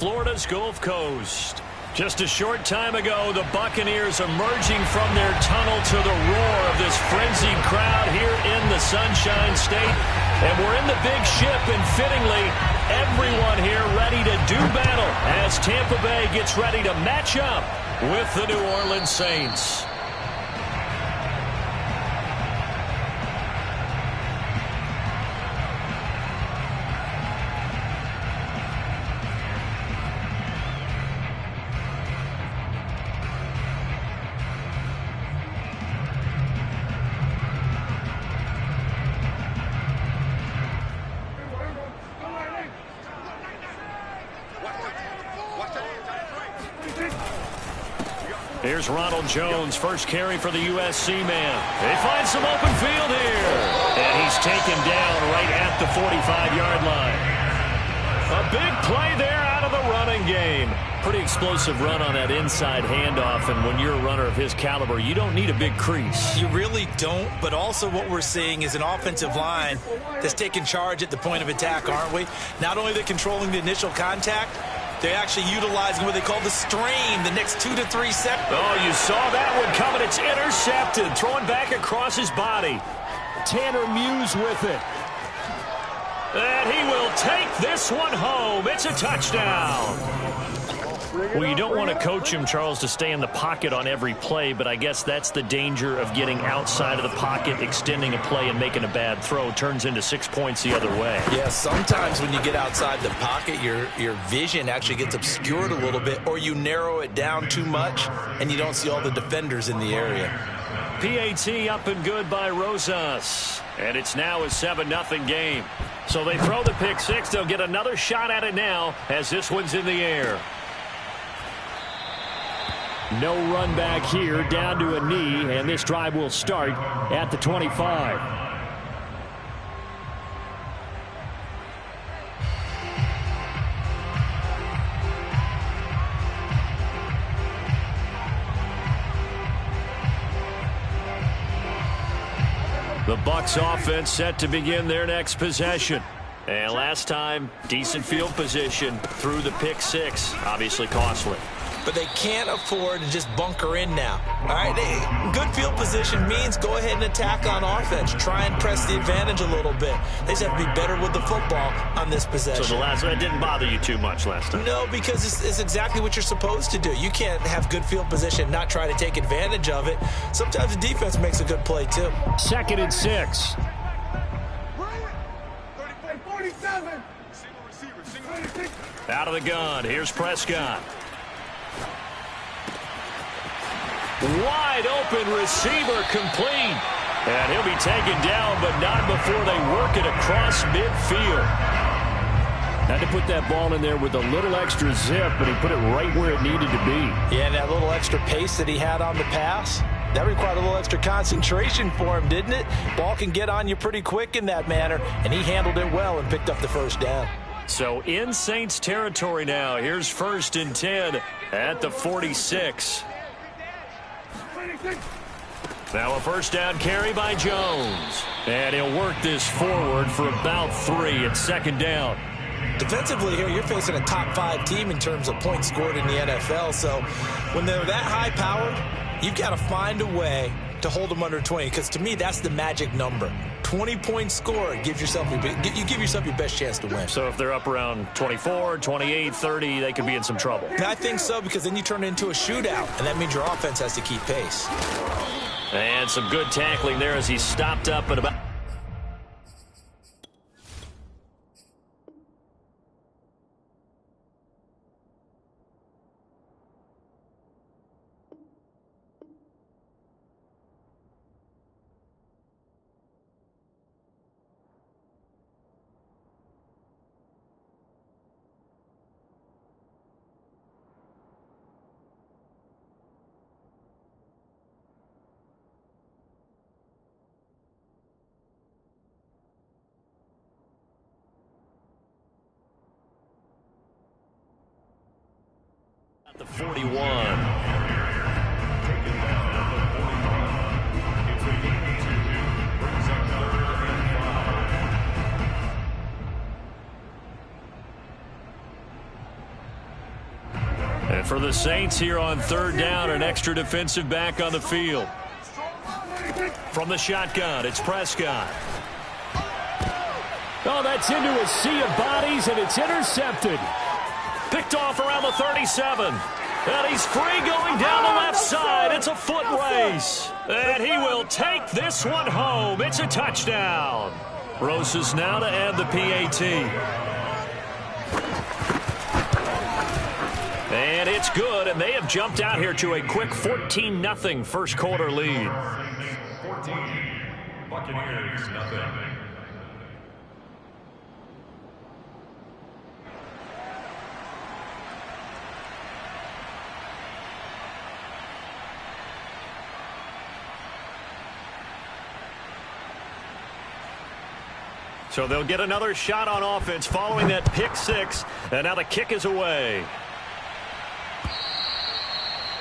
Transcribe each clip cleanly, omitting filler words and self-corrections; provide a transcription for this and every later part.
Florida's Gulf Coast. Just a short time ago, the Buccaneers emerging from their tunnel to the roar of this frenzied crowd here in the Sunshine State. And we're in the big ship, and fittingly, everyone here ready to do battle as Tampa Bay gets ready to match up with the New Orleans Saints. Here's Ronald Jones, first carry for the USC man. They find some open field here. And he's taken down right at the 45-yard line. A big play there out of the running game. Pretty explosive run on that inside handoff, and when you're a runner of his caliber, you don't need a big crease. You really don't, but also what we're seeing is an offensive line that's taking charge at the point of attack, aren't we? Not only they're controlling the initial contact, they're actually utilizing what they call the strain, the next 2 to 3 seconds. Oh, you saw that one coming. It's intercepted, throwing back across his body. Tanner Muse with it. And he will take this one home. It's a touchdown. Well, you don't want to coach him, Charles, to stay in the pocket on every play, but I guess that's the danger of getting outside of the pocket, extending a play, and making a bad throw. Turns into 6 points the other way. Yeah, sometimes when you get outside the pocket, your vision actually gets obscured a little bit, or you narrow it down too much, and you don't see all the defenders in the area. PAT up and good by Rosas. And it's now a 7-0 game. So they throw the pick six. They'll get another shot at it now as this one's in the air. No run back here, down to a knee, and this drive will start at the 25. The Bucks offense set to begin their next possession. And last time, decent field position through the pick six, obviously costly. But they can't afford to just bunker in now. All right, good field position means go ahead and attack on offense. Try and press the advantage a little bit. They just have to be better with the football on this possession. So the last one didn't bother you too much last time? No, because it's exactly what you're supposed to do. You can't have good field position, not try to take advantage of it. Sometimes the defense makes a good play, too. 2nd and 6. 47. Out of the gun. Here's Prescott. Wide open receiver complete. And he'll be taken down, but not before they work it across midfield. Had to put that ball in there with a little extra zip, but he put it right where it needed to be. Yeah, and that little extra pace that he had on the pass, that required a little extra concentration for him, didn't it? Ball can get on you pretty quick in that manner, and he handled it well and picked up the first down. So in Saints territory now. Here's 1st and 10 at the 46. Now a first down carry by Jones. And he'll work this forward for about 3 at 2nd down. Defensively here, you're facing a top 5 team in terms of points scored in the NFL. So when they're that high-powered, you've got to find a way to hold them under 20. Because to me, that's the magic number. 20 points scored, you give yourself your best chance to win. So if they're up around 24, 28, 30, they could be in some trouble. And I think so, because then you turn it into a shootout, and that means your offense has to keep pace. And some good tackling there as he stopped up at about... the 41. And for the Saints here on third down, an extra defensive back on the field. From the shotgun, it's Prescott. Oh, that's into a sea of bodies, and it's intercepted. Picked off around the 37. And he's free going down the left side. It's a foot race. And he will take this one home. It's a touchdown. Rosas now to add the PAT. And it's good, and they have jumped out here to a quick 14-0 first quarter lead. 14, Buccaneers, nothing. So they'll get another shot on offense following that pick six, and now the kick is away.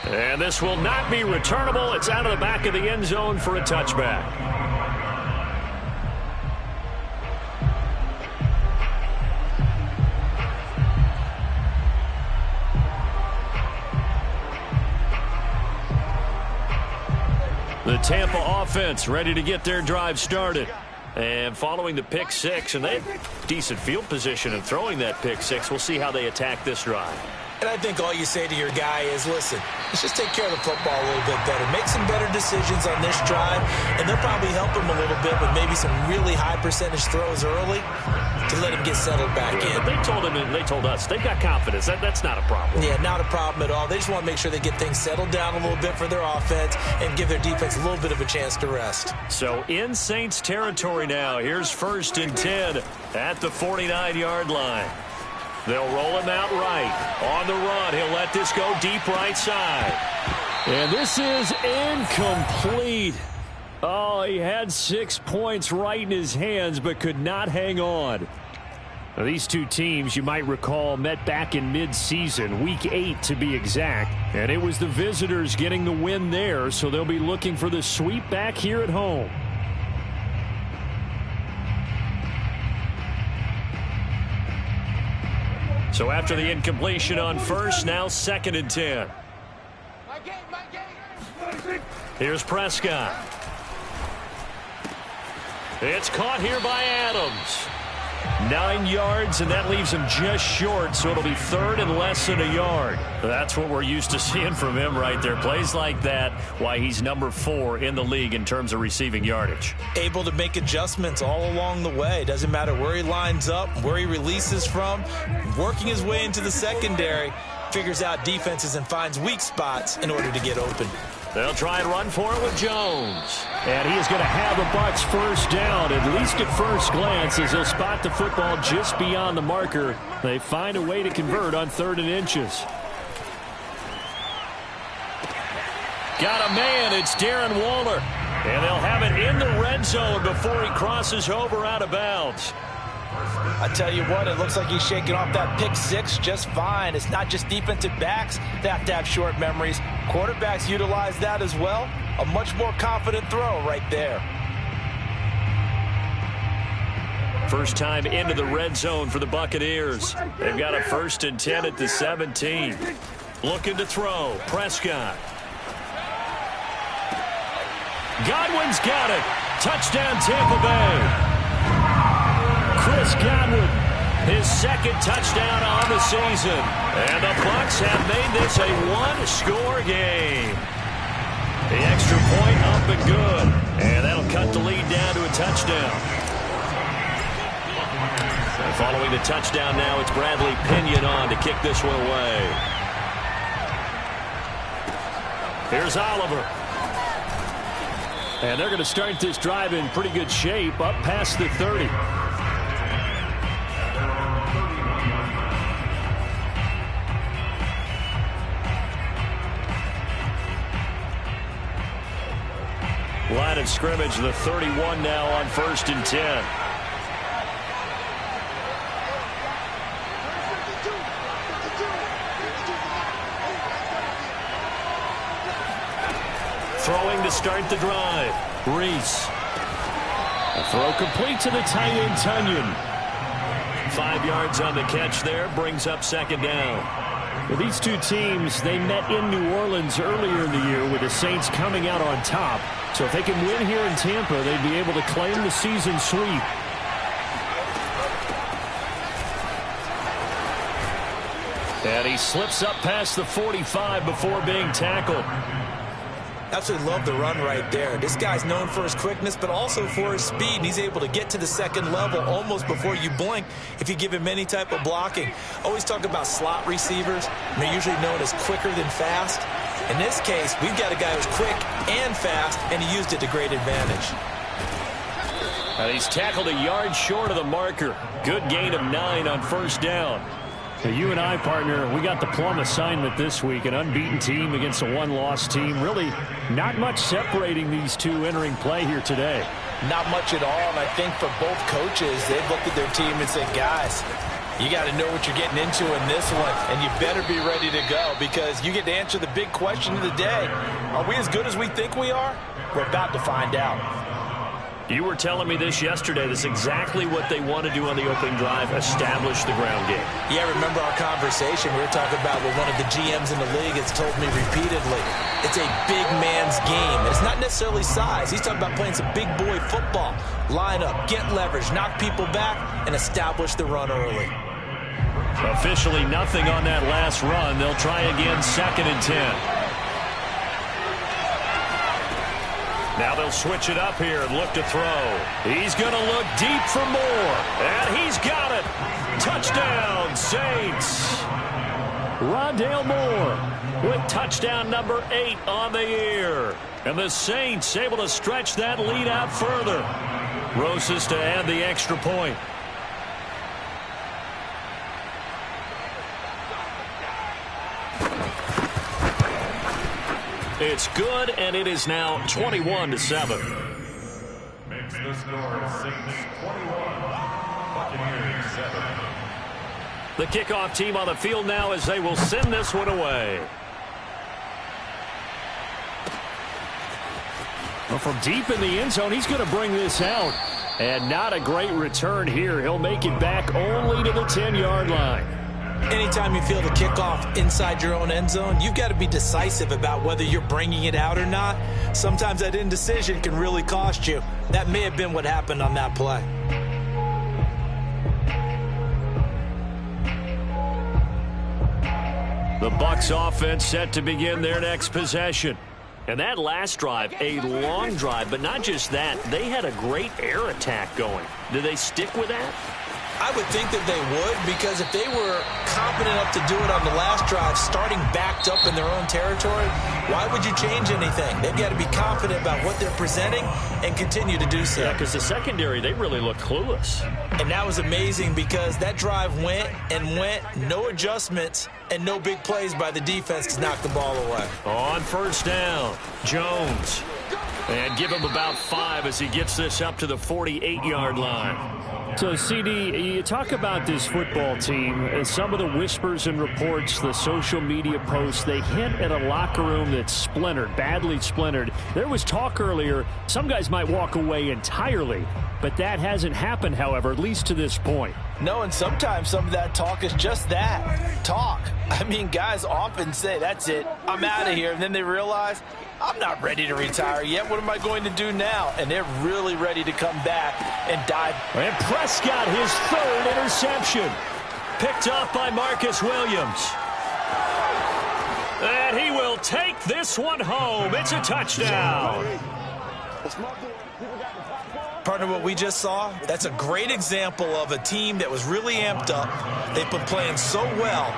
And this will not be returnable. It's out of the back of the end zone for a touchback. The Tampa offense ready to get their drive started. And following the pick six, and they have decent field position in throwing that pick six. We'll see how they attack this drive. And I think all you say to your guy is, listen, let's just take care of the football a little bit better. Make some better decisions on this drive, and they'll probably help him a little bit with maybe some really high percentage throws early to let him get settled back in. But they told him, and they told us, they've got confidence. That's not a problem. Yeah, not a problem at all. They just want to make sure they get things settled down a little bit for their offense and give their defense a little bit of a chance to rest. So in Saints territory now. Here's 1st and 10 at the 49-yard line. They'll roll him out right. On the run, he'll let this go deep right side. And this is incomplete. Oh, he had 6 points right in his hands, but could not hang on. Now, these two teams, you might recall, met back in mid-season, week 8 to be exact. And it was the visitors getting the win there, so they'll be looking for the sweep back here at home. So after the incompletion on first, now 2nd and 10. Here's Prescott. It's caught here by Adams. 9 yards, and that leaves him just short, so it'll be 3rd and less than a yard. That's what we're used to seeing from him right there. Plays like that, why he's number 4 in the league in terms of receiving yardage. Able to make adjustments all along the way. Doesn't matter where he lines up, where he releases from, working his way into the secondary, figures out defenses and finds weak spots in order to get open. They'll try and run for it with Jones. And he is going to have the Bucks first down, at least at first glance, as he'll spot the football just beyond the marker. They find a way to convert on 3rd and inches. Got a man. It's Darren Waller. And they'll have it in the red zone before he crosses over out of bounds. I tell you what, it looks like he's shaking off that pick six just fine. It's not just defensive backs that have to have short memories. Quarterbacks utilize that as well. A much more confident throw right there. First time into the red zone for the Buccaneers. They've got a 1st and 10 at the 17. Looking to throw. Prescott. Godwin's got it. Touchdown Tampa Bay. Chris Godwin, his 2nd touchdown on the season. And the Bucks have made this a 1-score game. The extra point up and good. And that'll cut the lead down to a touchdown. And following the touchdown now, it's Bradley Pinion on to kick this one away. Here's Oliver. And they're going to start this drive in pretty good shape, up past the 30. Line of scrimmage, the 31 now on 1st and 10. Throwing to start the drive. Reese. A throw complete to the tight end, Tunyon. 5 yards on the catch there, brings up 2nd down. Well, these two teams, they met in New Orleans earlier in the year with the Saints coming out on top. So if they can win here in Tampa, they'd be able to claim the season sweep. And he slips up past the 45 before being tackled. Absolutely love the run right there. This guy's known for his quickness, but also for his speed. And he's able to get to the second level almost before you blink if you give him any type of blocking. Always talk about slot receivers. And they're usually known as quicker than fast. In this case, we've got a guy who's quick and fast, and he used it to great advantage. And he's tackled a yard short of the marker. Good gain of 9 on first down. So you and I, partner, we got the plum assignment this week. An unbeaten team against a one-loss team. Really not much separating these two entering play here today. Not much at all, and I think for both coaches, they've looked at their team and said, guys, you got to know what you're getting into in this one, and you better be ready to go because you get to answer the big question of the day. Are we as good as we think we are? We're about to find out. You were telling me this yesterday. That's exactly what they want to do on the opening drive, establish the ground game. Yeah, remember our conversation. We were talking about what one of the GMs in the league has told me repeatedly. It's a big man's game. And it's not necessarily size. He's talking about playing some big boy football. Line up, get leverage, knock people back, and establish the run early. Officially nothing on that last run. They'll try again, 2nd and 10. Now they'll switch it up here and look to throw. He's going to look deep for more. And he's got it. Touchdown, Saints. Rondale Moore with touchdown number 8 on the year. And the Saints able to stretch that lead out further. Rosas to add the extra point. It's good, and it is now 21-7. Makes the score Saints 21, Buccaneers 7. The kickoff team on the field now as they will send this one away. Well, from deep in the end zone, he's going to bring this out. And not a great return here. He'll make it back only to the 10-yard line. Anytime you feel the kickoff inside your own end zone, you've got to be decisive about whether you're bringing it out or not. Sometimes that indecision can really cost you. That may have been what happened on that play. The Bucks offense set to begin their next possession. And that last drive, a long drive, but not just that. They had a great air attack going. Do they stick with that? I would think that they would, because if they were confident enough to do it on the last drive, starting backed up in their own territory, why would you change anything? They've got to be confident about what they're presenting and continue to do so. Yeah, because the secondary, they really look clueless. And that was amazing because that drive went and went, no adjustments, and no big plays by the defense to knock the ball away. On first down, Jones. And give him about 5 as he gets this up to the 48-yard line. So, CD, you talk about this football team, and some of the whispers and reports, the social media posts, they hint at a locker room that's splintered, badly splintered. There was talk earlier, some guys might walk away entirely, but that hasn't happened, however, at least to this point. No, and sometimes some of that talk is just that, talk. I mean, guys often say, that's it, I'm out of here, and then they realize, I'm not ready to retire yet. What am I going to do now? And they're really ready to come back and dive. And Prescott, his 3rd interception. Picked off by Marcus Williams. And he will take this one home. It's a touchdown. Partner, what we just saw, that's a great example of a team that was really amped up. They've been playing so well,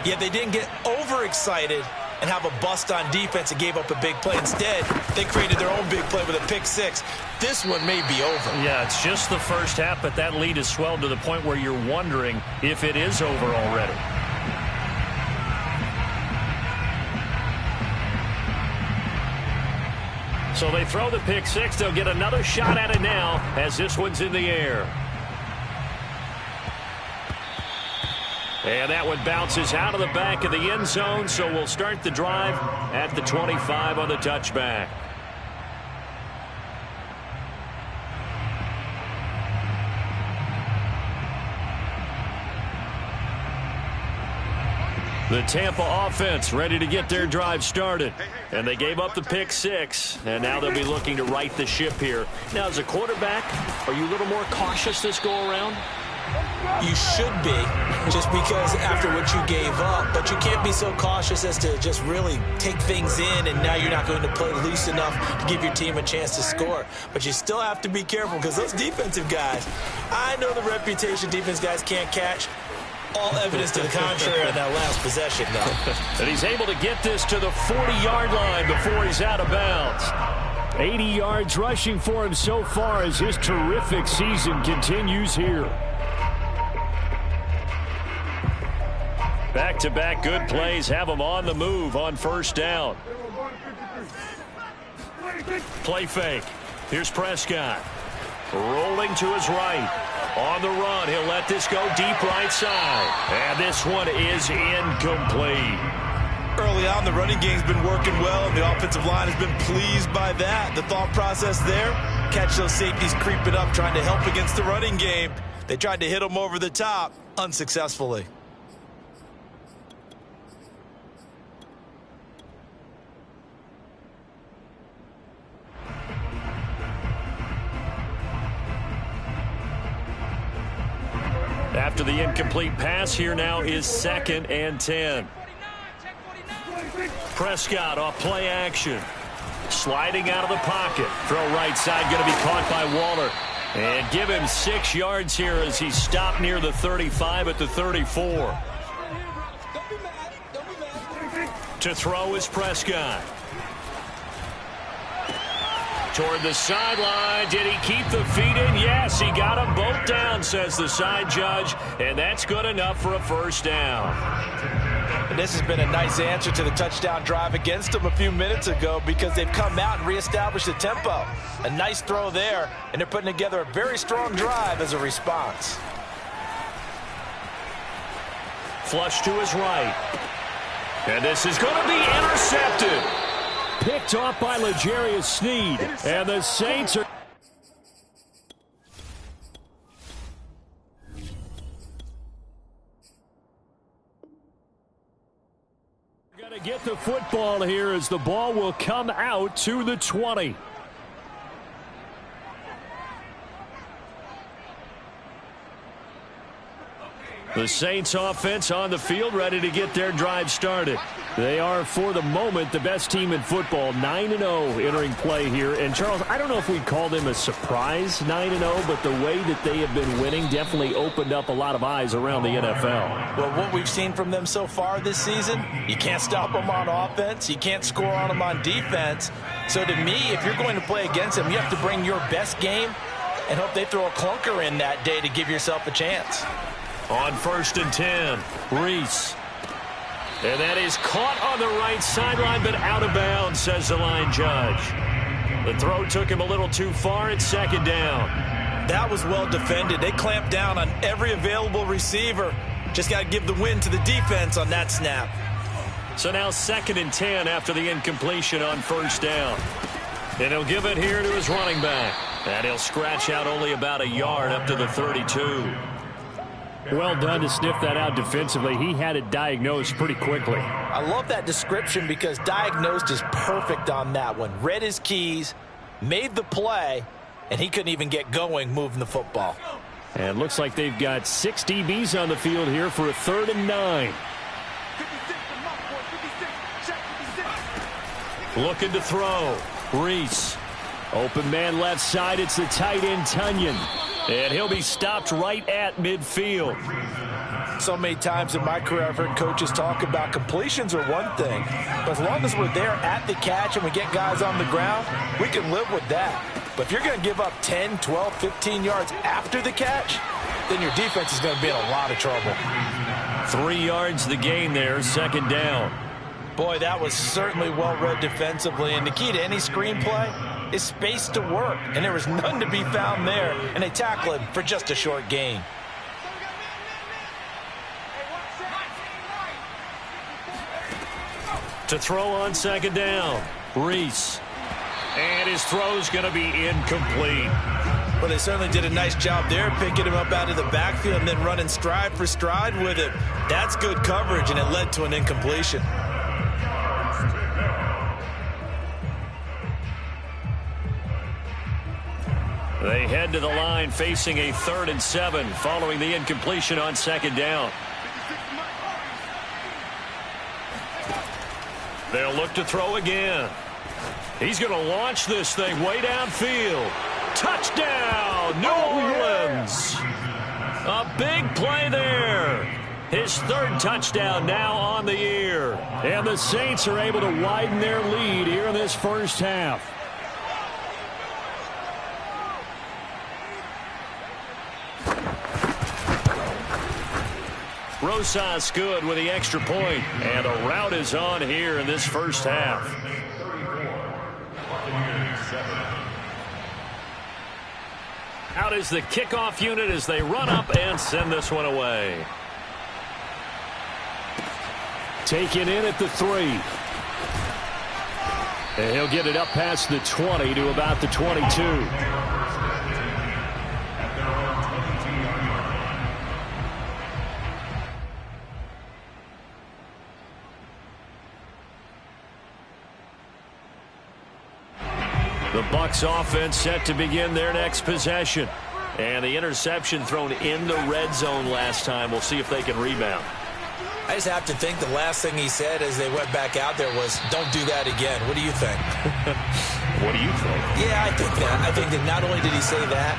yet they didn't get overexcited and have a bust on defense and gave up a big play. Instead, they created their own big play with a pick 6. This one may be over. Yeah, it's just the first half, but that lead has swelled to the point where you're wondering if it is over already. So they throw the pick 6. They'll get another shot at it now as this one's in the air. And that one bounces out of the back of the end zone, so we'll start the drive at the 25 on the touchback. The Tampa offense ready to get their drive started. And they gave up the pick 6, and now they'll be looking to right the ship here. Now, as a quarterback, are you a little more cautious this go-around? You should be, just because after what you gave up. But you can't be so cautious as to just really take things in, and now you're not going to play loose enough to give your team a chance to score. But you still have to be careful, because those defensive guys, I know the reputation defense guys can't catch. All evidence to the contrary on that last possession, though. And he's able to get this to the 40-yard line before he's out of bounds. 80 yards rushing for him so far as his terrific season continues here. Back-to-back good plays have him on the move on first down. Play fake. Here's Prescott. Rolling to his right. On the run, he'll let this go deep right side. And this one is incomplete. Early on, the running game's been working well, and the offensive line has been pleased by that. The thought process there, catch those safeties creeping up, trying to help against the running game. They tried to hit them over the top, unsuccessfully. After the incomplete pass, here now is 2nd and 10. Prescott off play action. Sliding out of the pocket. Throw right side, going to be caught by Waller. And give him 6 yards here as he stopped near the 35 at the 34. To throw is Prescott. Toward the sideline. Did he keep the feet in? Yes, he got them both down, says the side judge. And that's good enough for a first down. And this has been a nice answer to the touchdown drive against them a few minutes ago, because they've come out and reestablished the tempo. A nice throw there, and they're putting together a very strong drive as a response. Flush to his right. And this is going to be intercepted. Picked off by L'Jarius Sneed. And the Saints are... going to get the football here as the ball will come out to the 20. The Saints offense on the field, ready to get their drive started. They are, for the moment, the best team in football, 9-0 entering play here. And, Charles, I don't know if we'd call them a surprise 9-0, but the way that they have been winning definitely opened up a lot of eyes around the NFL. Well, what we've seen from them so far this season, you can't stop them on offense. You can't score on them on defense. So, to me, if you're going to play against them, you have to bring your best game and hope they throw a clunker in that day to give yourself a chance. On 1st and 10, Reese. And that is caught on the right sideline, but out of bounds, says the line judge. The throw took him a little too far. It's 2nd down. That was well defended. They clamped down on every available receiver. Just got to give the win to the defense on that snap. So now 2nd and 10 after the incompletion on 1st down. And he'll give it here to his running back. And he'll scratch out only about a yard up to the 32. Well done to sniff that out defensively. He had it diagnosed pretty quickly. I love that description, because diagnosed is perfect on that one. Read his keys, made the play, and he couldn't even get going moving the football. And looks like they've got 6 DBs on the field here for a 3rd and 9. Looking to throw. Reese. Open man left side. It's the tight end, Tunyon. And he'll be stopped right at midfield. So many times in my career, I've heard coaches talk about completions are one thing. But as long as we're there at the catch and we get guys on the ground, we can live with that. But if you're going to give up 10, 12, 15 yards after the catch, then your defense is going to be in a lot of trouble. 3 yards the gain there, 2nd down. Boy, that was certainly well read defensively. And the key to any screenplay is space to work. And there was none to be found there. And they tackle him for just a short gain. To throw on 2nd down, Reese. And his throw's going to be incomplete. Well, they certainly did a nice job there, picking him up out of the backfield and then running stride for stride with it. That's good coverage, and it led to an incompletion. They head to the line facing a 3rd and 7 following the incompletion on 2nd down. They'll look to throw again. He's going to launch this thing way downfield. Touchdown, New Orleans. A big play there. His 3rd touchdown now on the year. And the Saints are able to widen their lead here in this first half. Rosas good with the extra point, and a rout is on here in this first half. Out is the kickoff unit as they run up and send this one away. Taken in at the 3. And he'll get it up past the 20 to about the 22. The Bucks offense set to begin their next possession. And the interception thrown in the red zone last time. We'll see if they can rebound. I just have to think the last thing he said as they went back out there was, don't do that again. What do you think? What do you think? Yeah, I think that. I think that not only did he say that,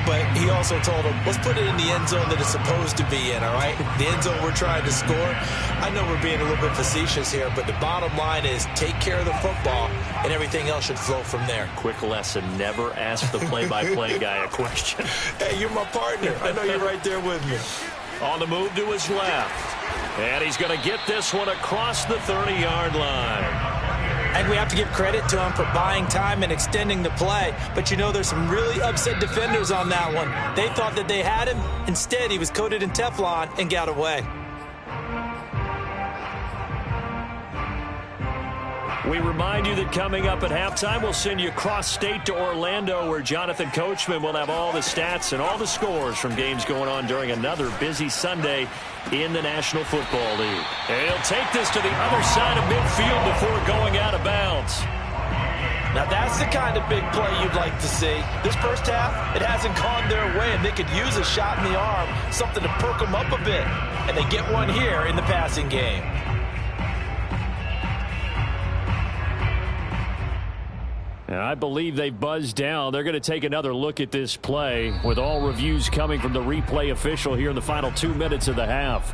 but he also told him, let's put it in the end zone that it's supposed to be in, all right? The end zone we're trying to score. I know we're being a little bit facetious here, but the bottom line is take care of the football, and everything else should flow from there. Quick lesson, never ask the play-by-play guy a question. Hey, you're my partner. I know you're right there with me. On the move to his left. And he's going to get this one across the 30-yard line. And we have to give credit to him for buying time and extending the play. But, you know, there's some really upset defenders on that one. They thought that they had him. Instead, he was coated in Teflon and got away. We remind you that coming up at halftime, we'll send you cross-state to Orlando, where Jonathan Coachman will have all the stats and all the scores from games going on during another busy Sunday in the National Football League. And he'll take this to the other side of midfield before going out of bounds. Now, that's the kind of big play you'd like to see. This first half, it hasn't gone their way, and they could use a shot in the arm, something to perk them up a bit. And they get one here in the passing game. And I believe they've buzzed down. They're going to take another look at this play, with all reviews coming from the replay official here in the final 2 minutes of the half.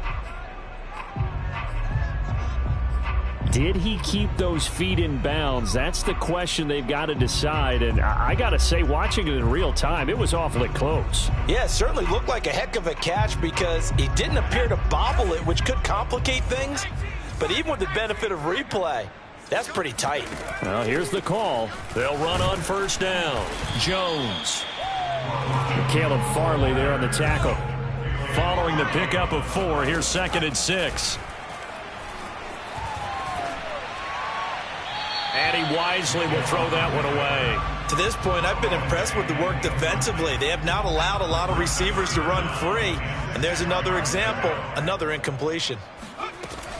Did he keep those feet in bounds? That's the question they've got to decide. And I got to say, watching it in real time, it was awfully close. Yeah, it certainly looked like a heck of a catch because he didn't appear to bobble it, which could complicate things. But even with the benefit of replay, that's pretty tight. Well, here's the call. They'll run on first down. Jones. Caleb Farley there on the tackle. Following the pickup of 4, here's 2nd and 6. And he wisely will throw that one away. To this point, I've been impressed with the work defensively. They have not allowed a lot of receivers to run free. And there's another example, another incompletion.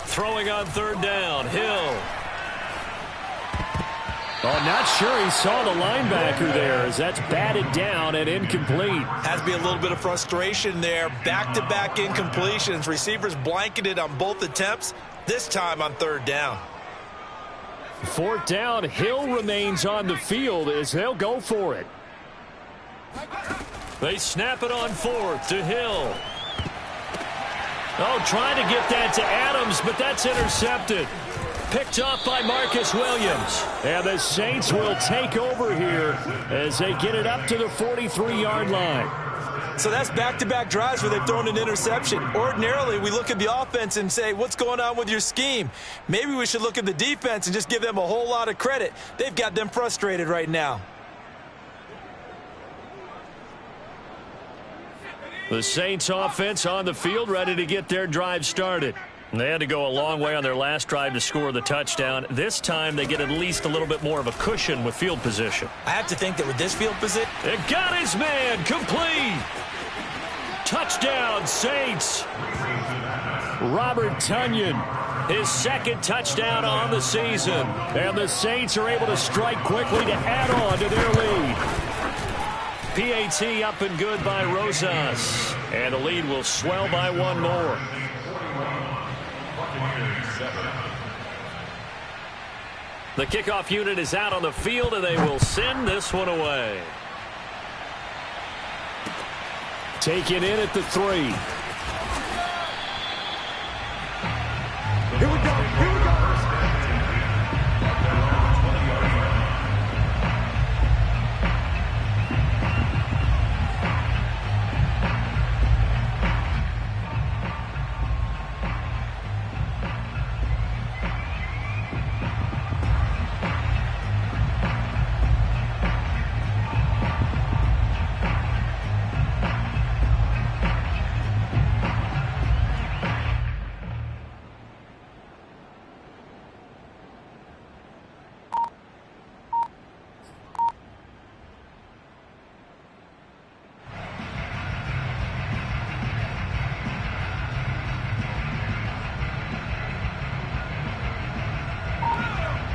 Throwing on 3rd down, Hill. Oh, not sure he saw the linebacker there as that's batted down and incomplete. Has to be a little bit of frustration there. Back-to-back incompletions. Receivers blanketed on both attempts, this time on 3rd down. 4th down, Hill remains on the field as they'll go for it. They snap it on 4th to Hill. Oh, trying to get that to Adams, but that's intercepted. Picked off by Marcus Williams. And the Saints will take over here as they get it up to the 43-yard line. So that's back-to-back drives where they've thrown an interception. Ordinarily, we look at the offense and say, what's going on with your scheme? Maybe we should look at the defense and just give them a whole lot of credit. They've got them frustrated right now. The Saints offense on the field ready to get their drive started. They had to go a long way on their last drive to score the touchdown. This time they get at least a little bit more of a cushion with field position. I have to think that with this field position. It got his man complete. Touchdown, Saints. Robert Tonyan, his second touchdown on the season. And the Saints are able to strike quickly to add on to their lead. PAT up and good by Rosas. And the lead will swell by one more. The kickoff unit is out on the field, and they will send this one away. Taken in at the 3. Here we go. Here we go.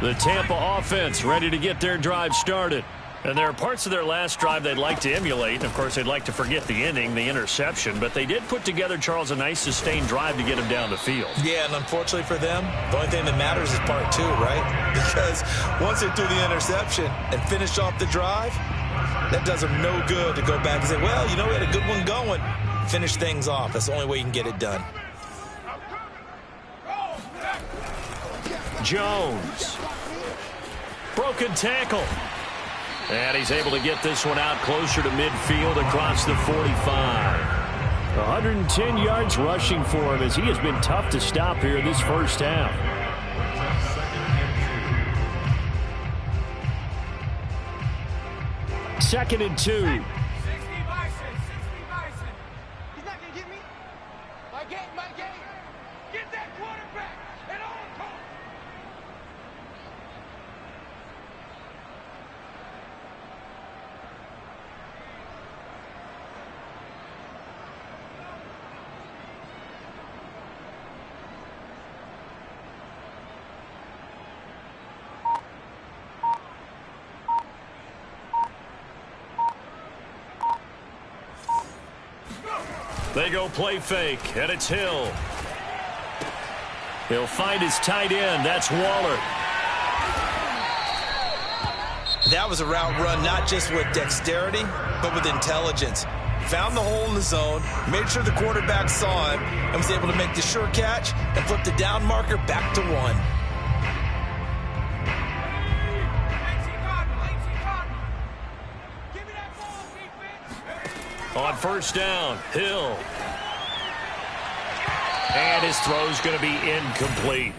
The Tampa offense ready to get their drive started. And there are parts of their last drive they'd like to emulate. Of course, they'd like to forget the ending, the interception. But they did put together, Charles, a nice sustained drive to get him down the field. Yeah, and unfortunately for them, the only thing that matters is part 2, right? Because once they threw the interception and finished off the drive, that does them no good to go back and say, well, you know, we had a good one going. Finish things off. That's the only way you can get it done. Jones. Broken tackle. And he's able to get this one out closer to midfield across the 45. 110 yards rushing for him as he has been tough to stop here in this first half. Second and 2. 60 Bison. 60 Bison. He's not going to get me. My game. Get that quarterback at all costs. They go play fake, and it's Hill. He'll find his tight end. That's Waller. That was a route run not just with dexterity, but with intelligence. Found the hole in the zone, made sure the quarterback saw him, and was able to make the sure catch and flip the down marker back to 1. On first down, Hill. And his throw's going to be incomplete.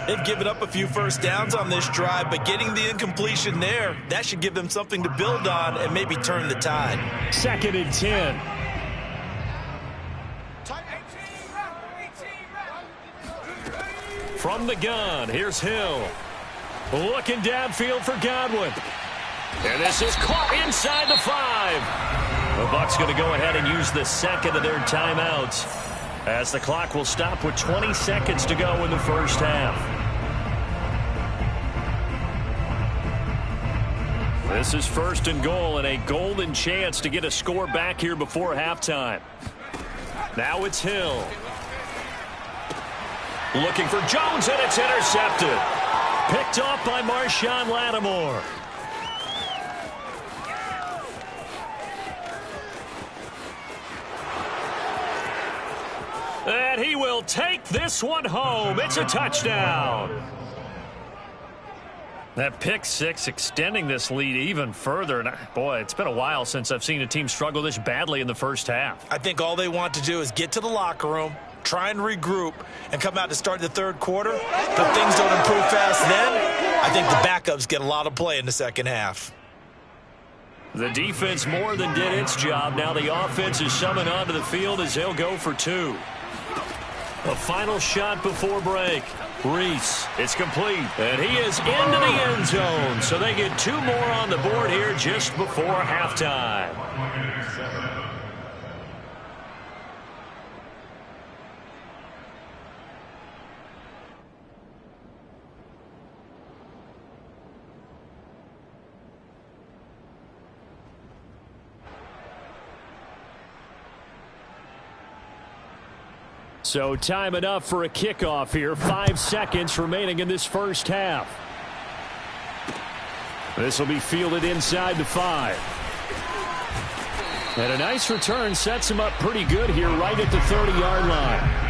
They've given up a few first downs on this drive, but getting the incompletion there, that should give them something to build on and maybe turn the tide. Second and 10. From the gun, here's Hill. Looking downfield for Godwin. And this is caught inside the 5. The Bucks going to go ahead and use the second of their timeouts as the clock will stop with 20 seconds to go in the first half. This is first and goal and a golden chance to get a score back here before halftime. Now it's Hill. Looking for Jones, and it's intercepted. Picked off by Marshawn Lattimore. And he will take this one home. It's a touchdown. That pick six extending this lead even further. And boy, it's been a while since I've seen a team struggle this badly in the first half. I think all they want to do is get to the locker room, try and regroup, and come out to start the third quarter. But things don't improve fast then. I think the backups get a lot of play in the second half. The defense more than did its job. Now the offense is summoned onto the field as they'll go for 2. A final shot before break. Reese, it's complete, and he is into the end zone. So they get 2 more on the board here just before halftime. So time enough for a kickoff here. 5 seconds remaining in this first half. This will be fielded inside the 5. And a nice return sets him up pretty good here right at the 30-yard line.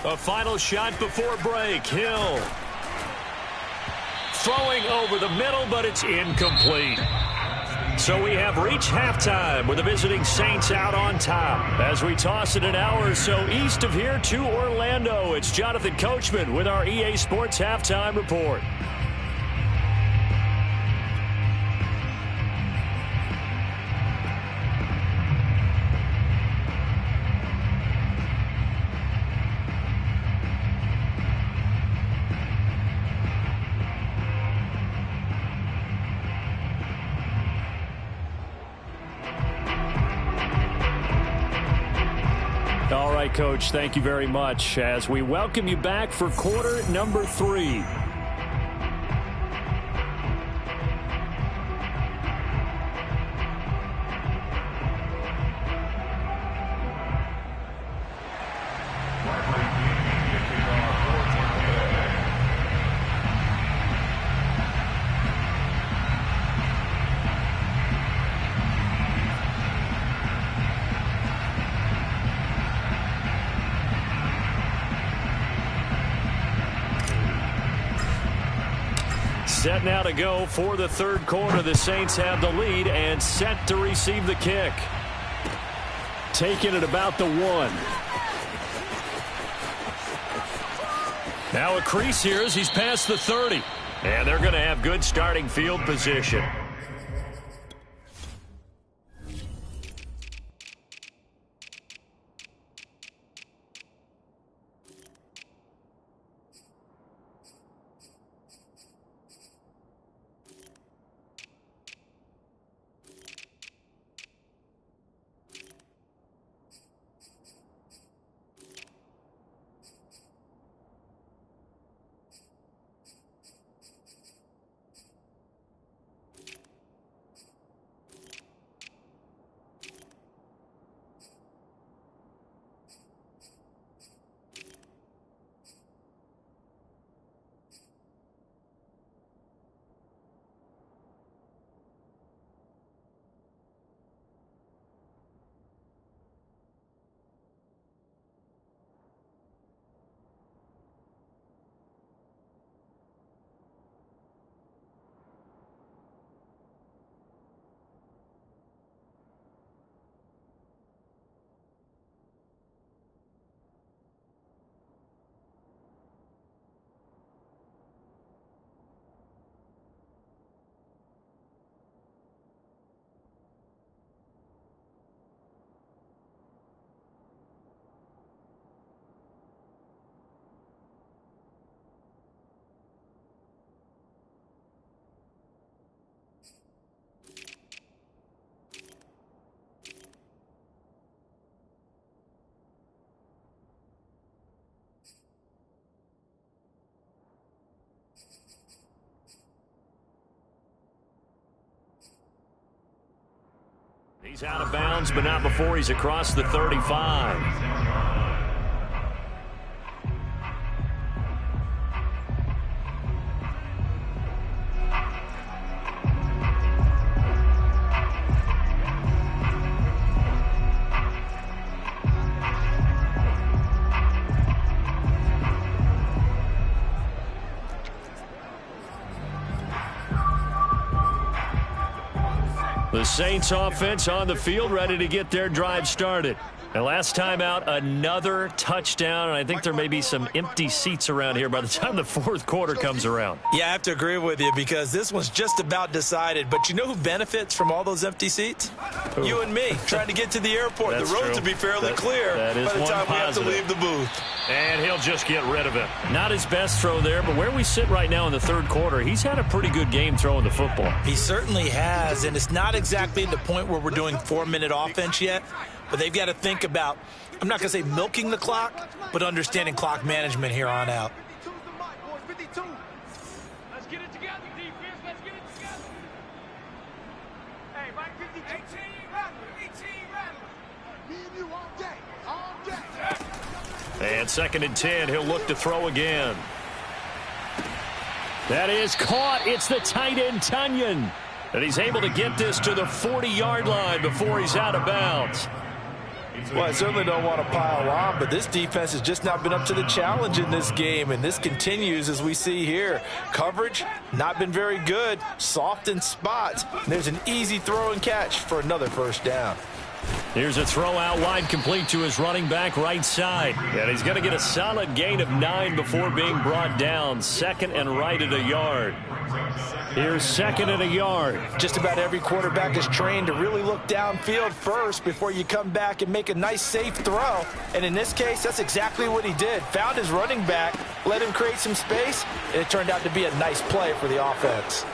A final shot before break. Hill throwing over the middle, but it's incomplete. So we have reached halftime with the visiting Saints out on top. As we toss it an hour or so east of here to Orlando, it's Jonathan Coachman with our EA Sports Halftime Report. All right, Coach, thank you very much as we welcome you back for quarter number 3. Set now to go for the third quarter. The Saints have the lead and set to receive the kick. Taking it about the 1. Now a crease here as he's past the 30. And they're going to have good starting field position. He's out of bounds, but not before he's across the 35. The Saints offense on the field, ready to get their drive started. And last time out, another touchdown, and I think there may be some empty seats around here by the time the fourth quarter comes around. Yeah, I have to agree with you because this one's just about decided. But you know who benefits from all those empty seats? Ooh. You and me, trying to get to the airport. That's the roads true. will be fairly clear by the time we have to leave the booth. And he'll just get rid of it. Not his best throw there, but where we sit right now in the third quarter, he's had a pretty good game throwing the football. He certainly has, and it's not exactly the point where we're doing 4-minute offense yet. But they've got to think about, I'm not going to say milking the clock, but understanding clock management here on out. Let's get it together, defense. Let's get it together. Hey, Mike, 52. 18 rattler. Me and you all day. All day. And 2nd and 10, he'll look to throw again. That is caught. It's the tight end, Tunyon. And he's able to get this to the 40-yard line before he's out of bounds. Well, I certainly don't want to pile on, but this defense has just not been up to the challenge in this game, and this continues as we see here. Coverage, not been very good, soft in spots. And there's an easy throw and catch for another first down. Here's a throw out wide, complete to his running back right side. And he's going to get a solid gain of 9 before being brought down. 2nd and right at a yard. Here's 2nd and a yard. Just about every quarterback is trained to really look downfield first before you come back and make a nice, safe throw. And in this case, that's exactly what he did. Found his running back, let him create some space, and it turned out to be a nice play for the offense.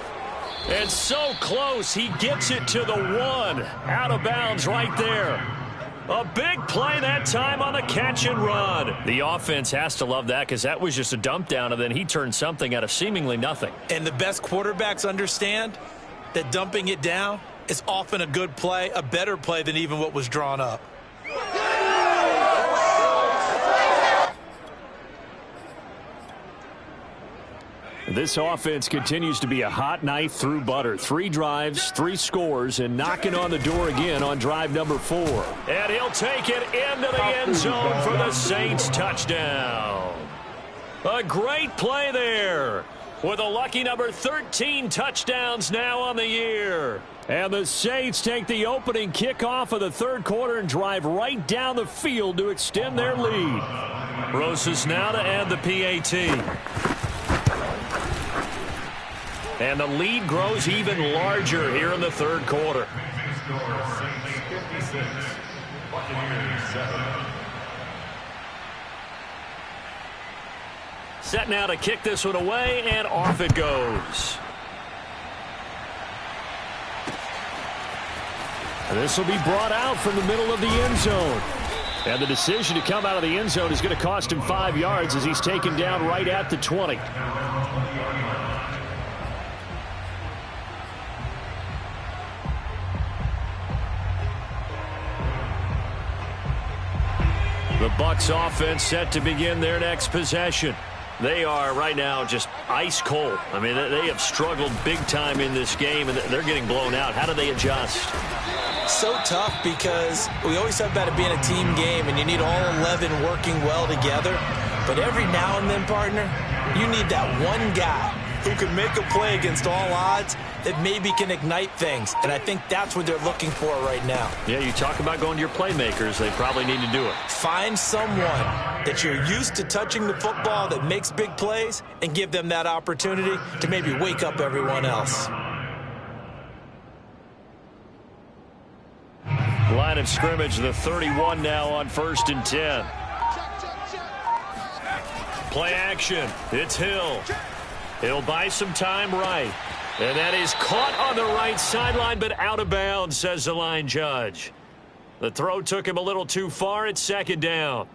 And so close, he gets it to the 1. Out of bounds right there. A big play that time on the catch and run. The offense has to love that because that was just a dump down, and then he turned something out of seemingly nothing. And the best quarterbacks understand that dumping it down is often a good play, a better play than even what was drawn up. This offense continues to be a hot knife through butter. 3 drives, 3 scores, and knocking on the door again on drive number 4. And he'll take it into the end zone for the Saints touchdown. A great play there with a lucky number 13 touchdowns now on the year. And the Saints take the opening kickoff of the third quarter and drive right down the field to extend their lead. Rosas now to add the PAT. And the lead grows even larger here in the third quarter. Set now to kick this one away, and off it goes. This will be brought out from the middle of the end zone. And the decision to come out of the end zone is going to cost him 5 yards as he's taken down right at the 20. The Bucks offense set to begin their next possession. They are right now just ice cold. I mean, they have struggled big time in this game, and they're getting blown out. How do they adjust? So tough because we always talk about it being a team game, and you need all 11 working well together. But every now and then, partner, you need that one guy who can make a play against all odds that maybe can ignite things. And I think that's what they're looking for right now. Yeah, you talk about going to your playmakers. They probably need to do it. Find someone that you're used to touching the football that makes big plays and give them that opportunity to maybe wake up everyone else. Line of scrimmage, the 31 now on 1st and 10. Play action. It's Hill. He'll buy some time right. And that is caught on the right sideline, but out of bounds, says the line judge. The throw took him a little too far. It's 2nd down.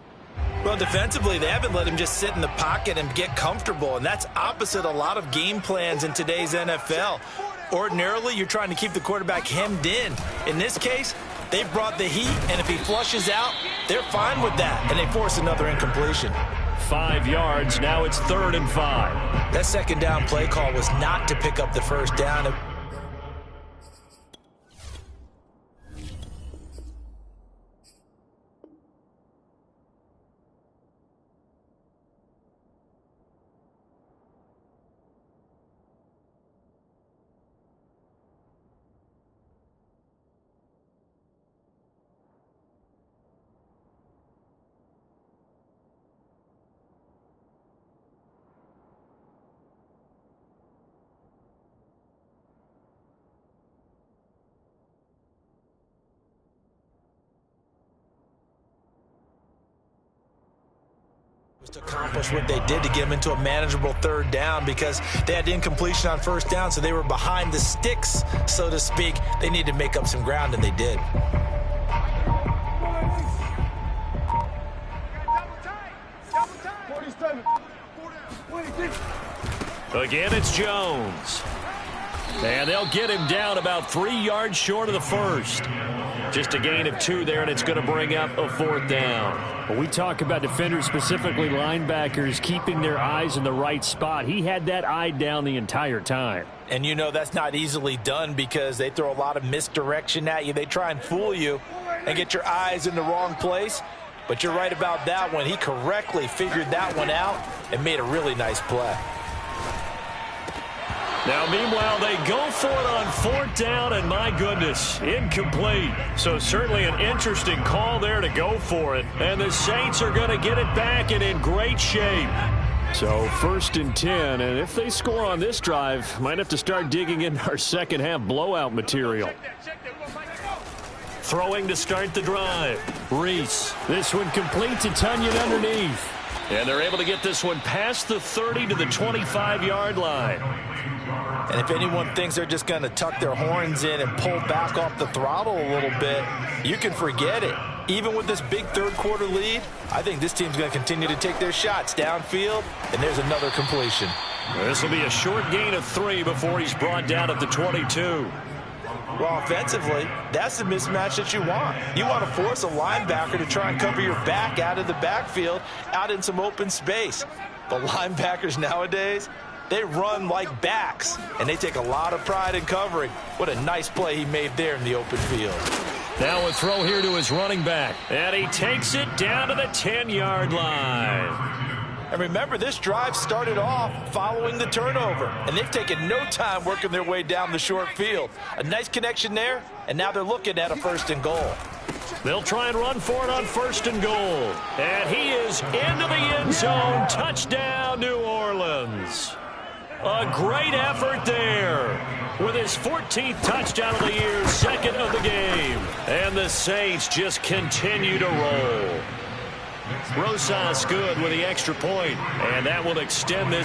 Well, defensively, they haven't let him just sit in the pocket and get comfortable, and that's opposite a lot of game plans in today's NFL. Ordinarily, you're trying to keep the quarterback hemmed in. In this case, they brought the heat, and if he flushes out, they're fine with that, and they force another incompletion. 5 yards. Now it's 3rd and 5. That 2nd down play call was not to pick up the first down. To accomplish what they did to get them into a manageable third down because they had incompletion on first down, so they were behind the sticks, so to speak. They needed to make up some ground, and they did. Again, it's Jones. And they'll get him down about 3 yards short of the first. Just a gain of 2 there, and it's going to bring up a 4th down. When we talk about defenders, specifically linebackers, keeping their eyes in the right spot, he had that eye down the entire time. And you know that's not easily done because they throw a lot of misdirection at you. They try and fool you and get your eyes in the wrong place. But you're right about that one. He correctly figured that one out and made a really nice play. Now, meanwhile, they go for it on 4th down, and my goodness, incomplete. So certainly an interesting call there to go for it. And the Saints are going to get it back and in great shape. So 1st and 10, and if they score on this drive, might have to start digging in our second half blowout material. Throwing to start the drive. Reese. This one complete to Tunyon underneath. And they're able to get this one past the 30 to the 25-yard line. And if anyone thinks they're just going to tuck their horns in and pull back off the throttle a little bit, you can forget it. Even with this big third-quarter lead, I think this team's going to continue to take their shots downfield, and there's another completion. This will be a short gain of 3 before he's brought down at the 22. Well, offensively, that's the mismatch that you want. You want to force a linebacker to try and cover your back out of the backfield, out in some open space. But linebackers nowadays, they run like backs, and they take a lot of pride in covering. What a nice play he made there in the open field. Now a throw here to his running back, and he takes it down to the 10-yard line. And remember, this drive started off following the turnover, and they've taken no time working their way down the short field. A nice connection there, and now they're looking at a 1st and goal. They'll try and run for it on 1st and goal. And he is into the end zone. Touchdown, New Orleans. A great effort there with his 14th touchdown of the year, 2nd of the game. And the Saints just continue to roll. Rosas good with the extra point, and that will extend this